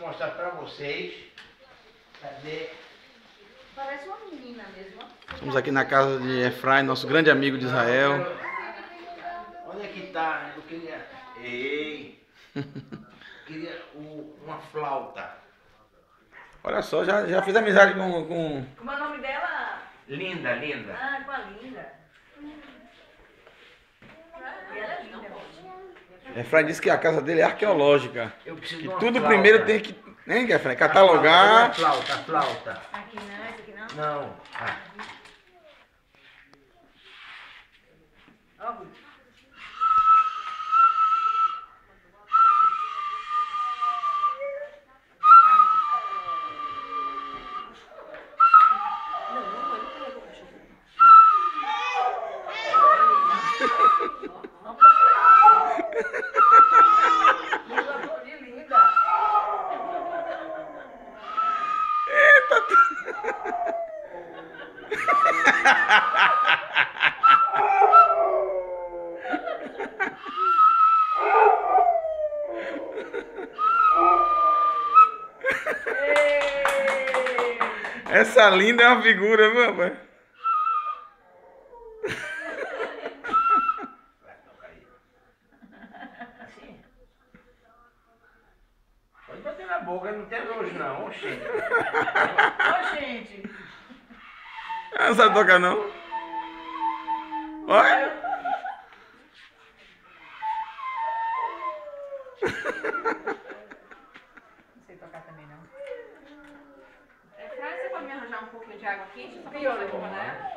mostrar pra vocês. Cadê? Parece uma menina mesmo. Estamos aqui na casa de Efraim, nosso grande amigo de Israel. Onde é que tá? Eu queria... Ei! Queria uma flauta. Olha só, já fiz amizade com... Como é o nome dela? Linda, linda. Ah, com a Linda. E ela é linda. Efraim disse que a casa dele é arqueológica. Eu preciso Que de uma tudo flauta. primeiro tem que... Hein, Efraim? Catalogar. A flauta. Aqui não, esse aqui não? Não. Ah. Ó, Rui. Essa linda é uma figura, viu, rapaz? Vai tocar aí. Assim. Pode bater na boca, não tem nojo não. Oxente. Ô, gente. Ah, não sabe tocar, não? Olha! Não sei tocar também, não. Você pode me arranjar um pouquinho de água quente? Só pra Viola, fazer uma, né?